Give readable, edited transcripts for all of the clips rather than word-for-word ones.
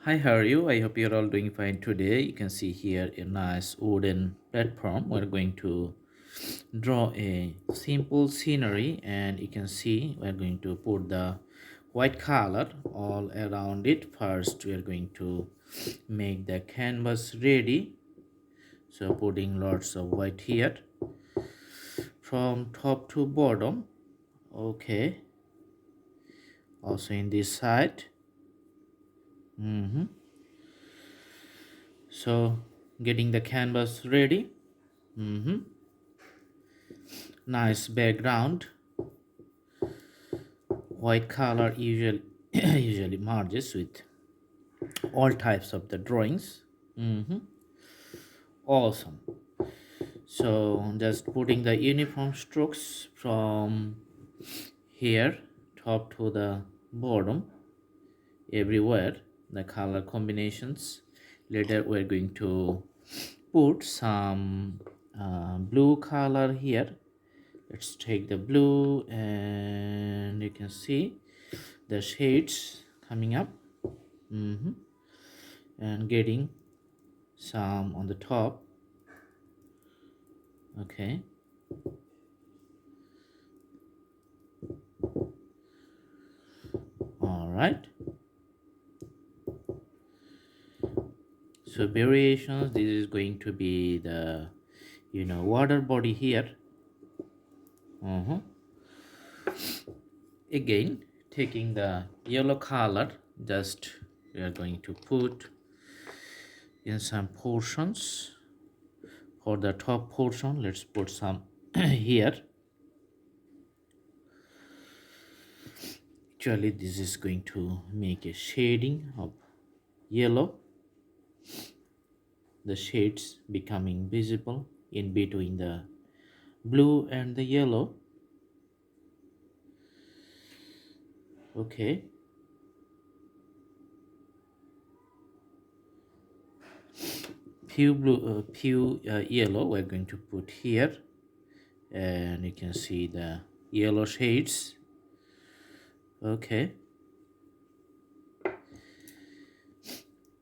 Hi, how are you? I hope you're all doing fine today. You can see here a nice wooden platform. We're going to draw a simple scenery, and you can see we're going to put the white color all around it. First, we are going to make the canvas ready. So putting lots of white here from top to bottom. Okay. Also in this side. So getting the canvas ready. Nice background. White color usually usually merges with all types of the drawings. Awesome. So just putting the uniform strokes from here top to the bottom everywhere, the color combinations. Later we're going to put some blue color here. Let's take the blue, and you can see the shades coming up. And getting some on the top. Okay, all right. So variations, this is going to be the water body here. Again, taking the yellow color, just we are going to put in some portions. For the top portion, let's put some here. Actually, this is going to make a shading of yellow, the shades becoming visible in between the blue and the yellow. Okay, few yellow we're going to put here, and you can see the yellow shades. Okay,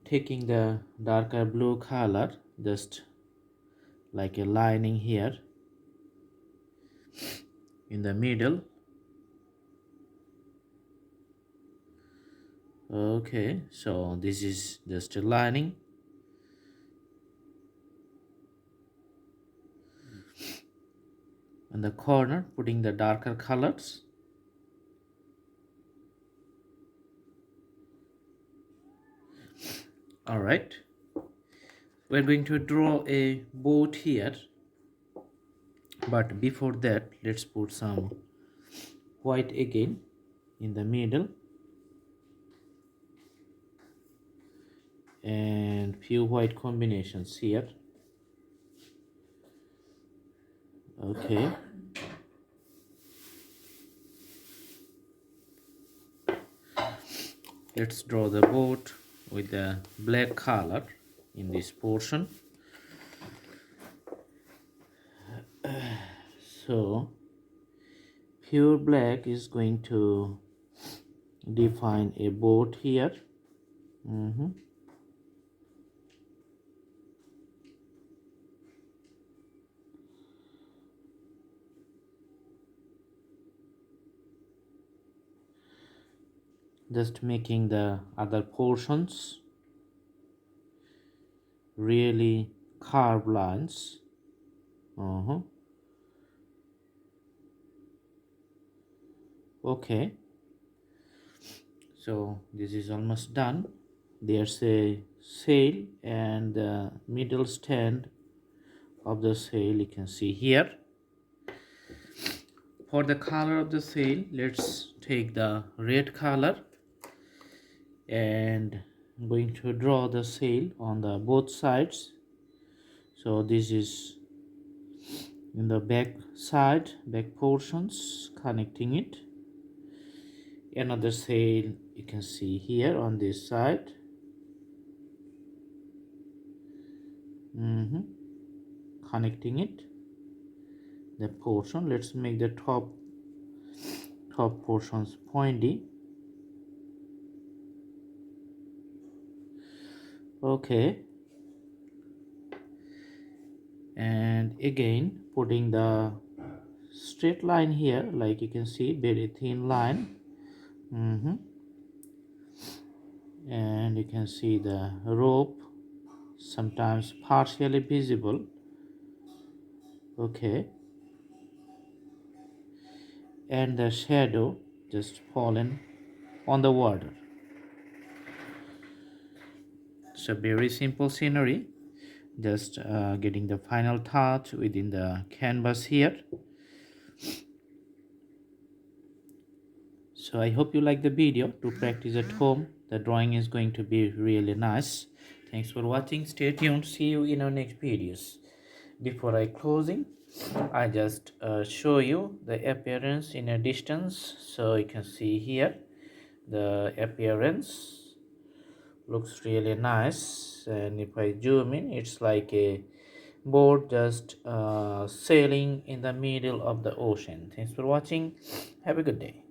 taking the darker blue color, just like a lining here in the middle. Okay, so this is just a lining. In the corner, putting the darker colors. All right, we're going to draw a boat here, but before that let's put some white again in the middle, and few white combinations here. Okay, let's draw the boat with the black color in this portion. So pure black is going to define a boat here. Just making the other portions really curved lines. Okay, so this is almost done. There's a sail, and the middle stand of the sail you can see here. For the color of the sail, let's take the red color, and I'm going to draw the sail on the both sides. So this is in the back side, back portions, connecting it. Another sail you can see here on this side. Connecting it, the portion. Let's make the top portions pointy. Okay, and again putting the straight line here, like you can see, very thin line. And you can see the rope sometimes partially visible. Okay, and the shadow just fallen on the water. It's a very simple scenery, just getting the final touch within the canvas here. So I hope you like the video. To practice at home, the drawing is going to be really nice. Thanks for watching. Stay tuned. See you in our next videos. Before I closing, I just show you the appearance in a distance. So you can see here the appearance looks really nice, and if I zoom in, it's like a boat just sailing in the middle of the ocean. Thanks for watching. Have a good day.